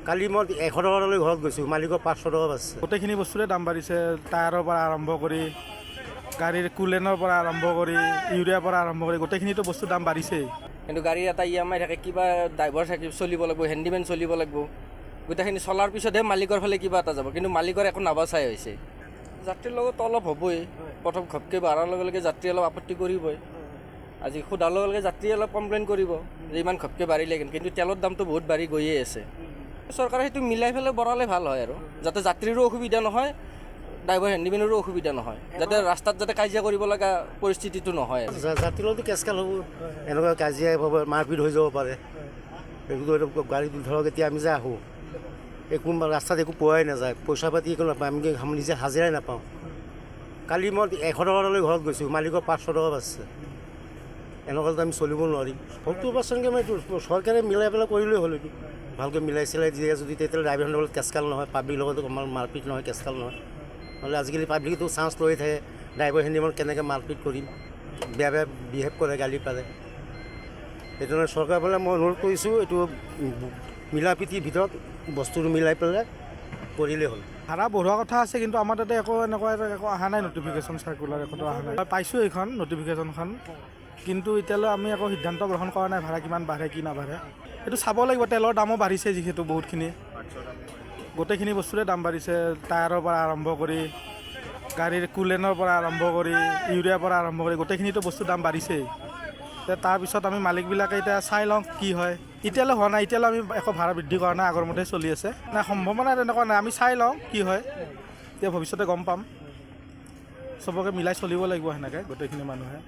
কালি মই 100 টকালৈ ঘৰত গৈছোঁ, মালিকৰ 500 টকা পাইছে। গোটেইখিনি বস্তুৰে দাম বাঢ়িছে, টায়াৰৰ পৰা আৰম্ভ কৰি গাড়ীৰ কুলেনৰ পৰা আৰম্ভ কৰি ইউৰিয়াৰ পৰা আৰম্ভ কৰি গোটেইখিনিতো বস্তুৰ দাম বাঢ়িছেই। কিন্তু গাড়ীৰ এটা EMI থাকে, কিবা ড্ৰাইভাৰ চলিব লাগিব, হেণ্ডিমেন চলিব লাগিব, গোটেইখিনি চলাৰ পিছতহে মালিকৰ ফালে কিবা এটা যাব, কিন্তু মালিকৰ একো নাবাচাই হৈছে। যাত্ৰীৰ লগতো অলপ হ'বই, প্ৰথম ঘপকৈ বাঢ়াৰ লগে লগে যাত্ৰী অলপ আপত্তি কৰিবই। আজি সোধাৰ লগে লগে যাত্ৰীয়ে অলপ কমপ্লেইন কৰিব যে ইমান ঘপকৈ বাঢ়িলে, কিন্তু তেলৰ দামটো বহুত বাঢ়ি গৈয়ে আছে। চৰকাৰে সেইটো মিলাই পেলাই বঢ়ালে ভাল হয় আৰু, যাতে যাত্ৰীৰো অসুবিধা নহয়, ড্ৰাইভাৰ হেণ্ডিমেনৰো অসুবিধা নহয়, যাতে ৰাস্তাত যাতে কাজিয়া কৰিব লগা পৰিস্থিতিটো নহয়। যাত্ৰীৰ লগতো কেচকাল হ'ব, এনেকুৱা কাজিয়া হ'ব, মাৰপিট হৈ যাব পাৰে। গাড়ী ধৰক এতিয়া আমি যে আহোঁ, একো ৰাস্তাত একো পোৱাই নাযায়, পইচা পাতি একো নাপাওঁ, আমি নিজে হাজিৰাই নাপাওঁ। কালি মই 100 টকালৈ ঘৰত গৈছোঁ, মালিকৰ 500 টকা পাইছে। এনেকুৱাতো আমি চলিব নোৱাৰিম। 70% মানে চৰকাৰে মিলাই পেলাই কৰিলেই হ'ল। এইটো ভালকৈ মিলাই চিলাই দিয়ে যদি, তেতিয়াহ'লে ড্ৰাইভাৰৰ লগত কেচকাল নহয়, পাব্লিকৰ লগতো মাৰপিট নহয়, কেচকাল নহয়। নহ'লে আজিকালি পাব্লিকেতো চান্স লৈ থাকে, ড্ৰাইভাৰ হেণ্ডিমেন কেনেকৈ মাৰপিট কৰিম, বেয়া বেয়া বিহেভ কৰে, গালি পাৰে। সেইটো কাৰণে চৰকাৰৰ ফালে মই অনুৰোধ কৰিছোঁ, এইটো মিলা প্ৰীতিৰ ভিতৰত বস্তুটো মিলাই পেলাই কৰিলেই হ'ল। ভাড়া বঢ়োৱা কথা আছে, কিন্তু আমাৰ তাতে একো এনেকুৱা একো অহা নাই, নটিফিকেশ্যন চাৰ্কুলাৰ একোতো অহা নাই। পাইছোঁ এইখন নটিফিকেশ্যনখন, কিন্তু এতিয়ালৈ আমি একো সিদ্ধান্ত গ্ৰহণ কৰা নাই ভাড়া কিমান বাঢ়ে কি নাবাঢ়ে। এইটো চাব লাগিব, তেলৰ দামো বাঢ়িছে যিহেতু বহুতখিনি, গোটেইখিনি বস্তুৰে দাম বাঢ়িছে, টায়াৰৰ পৰা আৰম্ভ কৰি গাড়ীৰ কুলেনৰ পৰা আৰম্ভ কৰি ইউৰিয়াৰ পৰা আৰম্ভ কৰি গোটেইখিনিতো বস্তুৰ দাম বাঢ়িছেই। তাৰপিছত আমি মালিকবিলাকে এতিয়া চাই লওঁ কি হয়। এতিয়ালৈ হোৱা নাই, এতিয়ালৈ আমি একো ভাড়া বৃদ্ধি কৰা নাই, আগৰ মতে চলি আছে। নাই সম্ভাৱনা তেনেকুৱা নাই, আমি চাই লওঁ কি হয়, এতিয়া ভৱিষ্যতে গম পাম। চবকে মিলাই চলিব লাগিব সেনেকৈ গোটেইখিনি মানুহে।